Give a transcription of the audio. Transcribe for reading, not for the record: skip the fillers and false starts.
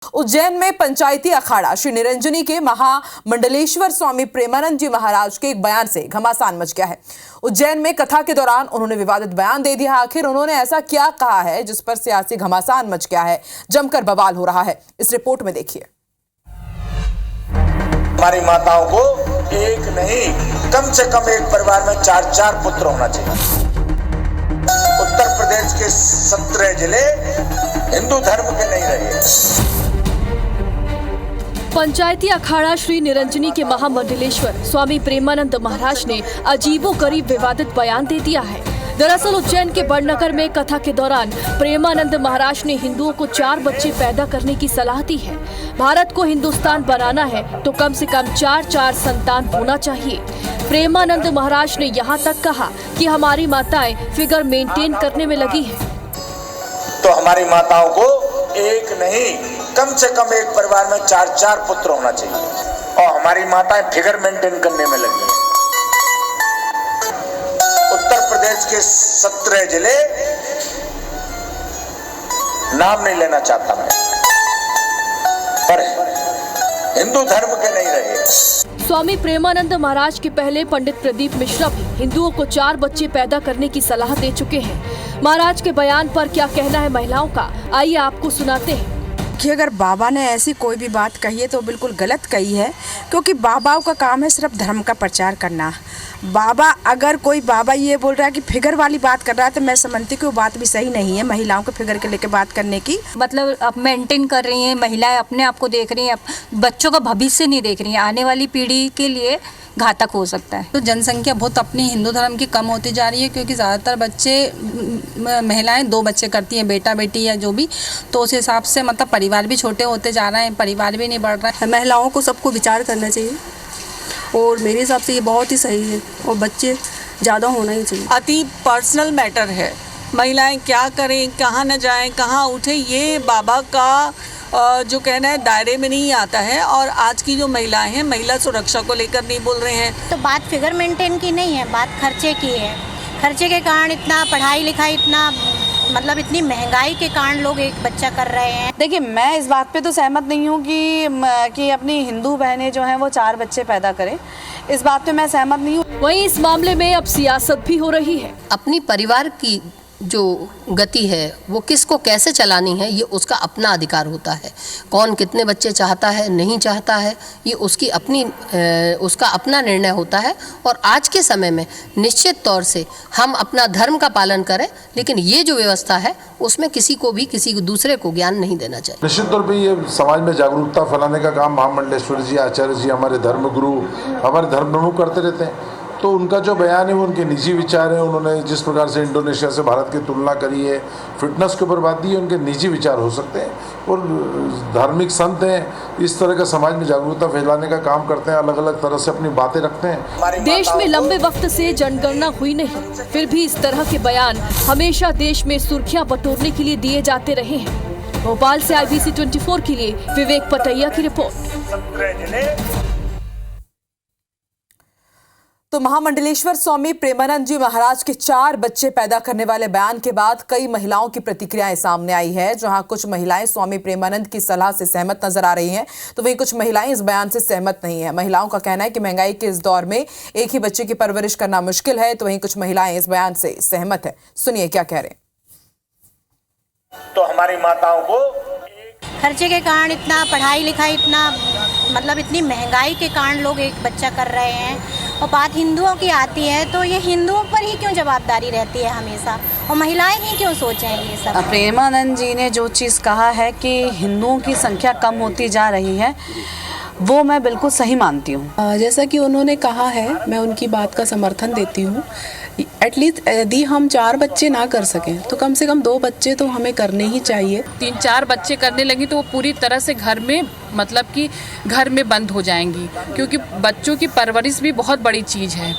उज्जैन में पंचायती अखाड़ा श्री निरंजनी के महामंडलेश्वर स्वामी प्रेमानंद जी महाराज के एक बयान से घमासान मच गया है। उज्जैन में कथा के दौरान उन्होंने विवादित बयान दे दिया। आखिर उन्होंने ऐसा क्या कहा है जिस पर सियासी घमासान मच गया है, जमकर बवाल हो रहा है। इस रिपोर्ट में देखिए। हमारी माताओं को एक नहीं, कम से कम एक परिवार में 4-4 पुत्र होना चाहिए। उत्तर प्रदेश के 17 जिले हिंदू धर्म के नहीं रहे। पंचायती अखाड़ा श्री निरंजनी के महामंडलेश्वर स्वामी प्रेमानंद महाराज ने अजीबोगरीब विवादित बयान दे दिया है। दरअसल उज्जैन के बड़नगर में कथा के दौरान प्रेमानंद महाराज ने हिंदुओं को 4 बच्चे पैदा करने की सलाह दी है। भारत को हिंदुस्तान बनाना है तो कम से कम 4-4 संतान होना चाहिए। प्रेमानंद महाराज ने यहाँ तक कहा कि हमारी माताएं फिगर मेंटेन करने में लगी हैं। तो हमारी माताओं को एक नहीं, कम से कम एक परिवार में 4-4 पुत्र होना चाहिए और हमारी माताएं फिगर मेंटेन करने में लगी हैं। उत्तर प्रदेश के 17 जिले, नाम नहीं लेना चाहता मैं, पर हिंदू धर्म के नहीं रहे। स्वामी प्रेमानंद महाराज के पहले पंडित प्रदीप मिश्रा भी हिंदुओं को 4 बच्चे पैदा करने की सलाह दे चुके हैं। महाराज के बयान पर क्या कहना है महिलाओं का, आइए आपको सुनाते हैं। कि अगर बाबा ने ऐसी कोई भी बात कही है तो बिल्कुल गलत कही है, क्योंकि बाबाओं का काम है सिर्फ धर्म का प्रचार करना। अगर कोई बाबा ये बोल रहा है कि फिगर वाली बात कर रहा है तो मैं समझती कि वो बात भी सही नहीं है। महिलाओं को फिगर के लेके बात करने की मतलब अब मेंटेन कर रही हैं महिलाएं, अपने आप को देख रही हैं, बच्चों का भविष्य नहीं देख रही हैं, आने वाली पीढ़ी के लिए घातक हो सकता है। तो जनसंख्या बहुत अपनी हिंदू धर्म की कम होती जा रही है, क्योंकि ज़्यादातर बच्चे महिलाएं 2 बच्चे करती हैं, बेटा बेटी या जो भी, तो उस हिसाब से मतलब परिवार भी छोटे होते जा रहे हैं, परिवार भी नहीं बढ़ रहा है। महिलाओं को सबको विचार करना चाहिए और मेरे हिसाब से ये बहुत ही सही है और बच्चे ज़्यादा होना ही चाहिए। अति पर्सनल मैटर है, महिलाएं क्या करें, कहाँ न जाएं, कहाँ उठें, ये बाबा का जो कहना है दायरे में नहीं आता है। और आज की जो महिलाएं हैं, महिला सुरक्षा को लेकर नहीं बोल रहे हैं। तो बात फिगर मेंटेन की नहीं है, बात खर्चे की है। खर्चे के कारण इतना पढ़ाई लिखाई, इतना मतलब इतनी महंगाई के कारण लोग एक बच्चा कर रहे हैं। देखिए, मैं इस बात पे तो सहमत नहीं हूँ कि अपनी हिंदू बहनें जो हैं वो 4 बच्चे पैदा करें। इस बात पे मैं सहमत नहीं हूँ। वहीं इस मामले में अब सियासत भी हो रही है। अपनी परिवार की जो गति है वो किसको कैसे चलानी है, ये उसका अपना अधिकार होता है। कौन कितने बच्चे चाहता है, नहीं चाहता है, ये उसका अपना निर्णय होता है। और आज के समय में निश्चित तौर से हम अपना धर्म का पालन करें, लेकिन ये जो व्यवस्था है उसमें किसी को दूसरे को ज्ञान नहीं देना चाहिए। निश्चित तौर पर ये समाज में जागरूकता फैलाने का काम महामंडलेश्वर जी, आचार्य जी, हमारे धर्मगुरु, हमारे धर्म प्रमुख करते रहते हैं। तो उनका जो बयान है वो उनके निजी विचार है। उन्होंने जिस प्रकार से इंडोनेशिया से भारत की तुलना करी है, फिटनेस के ऊपर बात दी है, उनके निजी विचार हो सकते हैं। और धार्मिक संत हैं, इस तरह का समाज में जागरूकता फैलाने का काम करते हैं, अलग अलग तरह से अपनी बातें रखते हैं। देश में लंबे वक्त से जनगणना हुई नहीं, फिर भी इस तरह के बयान हमेशा देश में सुर्खियां बटोरने के लिए दिए जाते रहे हैं। भोपाल से IBC 24 के लिए विवेक पटैया की रिपोर्ट। तो महामंडलेश्वर स्वामी प्रेमानंद जी महाराज के 4 बच्चे पैदा करने वाले बयान के बाद कई महिलाओं की प्रतिक्रियाएं सामने आई है। जहां कुछ महिलाएं स्वामी प्रेमानंद की सलाह से सहमत नजर आ रही हैं, तो वहीं कुछ महिलाएं इस बयान से सहमत नहीं है। महिलाओं का कहना है कि महंगाई के इस दौर में एक ही बच्चे की परवरिश करना मुश्किल है, तो वहीं कुछ महिलाएं इस बयान से सहमत है। सुनिए क्या कह रहे हैं। तो हमारी माताओं को खर्चे के कारण, इतना पढ़ाई लिखाई, इतना मतलब इतनी महंगाई के कारण लोग एक बच्चा कर रहे हैं। और बात हिंदुओं की आती है तो ये हिंदुओं पर ही क्यों जवाबदारी रहती है हमेशा, और महिलाएं ही क्यों सोचें ये सब। प्रेमानंद जी ने जो चीज़ कहा है कि हिंदुओं की संख्या कम होती जा रही है, वो मैं बिल्कुल सही मानती हूँ। जैसा कि उन्होंने कहा है, मैं उनकी बात का समर्थन देती हूँ। एटलीस्ट यदि हम 4 बच्चे ना कर सकें तो कम से कम 2 बच्चे तो हमें करने ही चाहिए। 3-4 बच्चे करने लगी तो वो पूरी तरह से घर में मतलब कि घर में बंद हो जाएंगी, क्योंकि बच्चों की परवरिश भी बहुत बड़ी चीज़ है।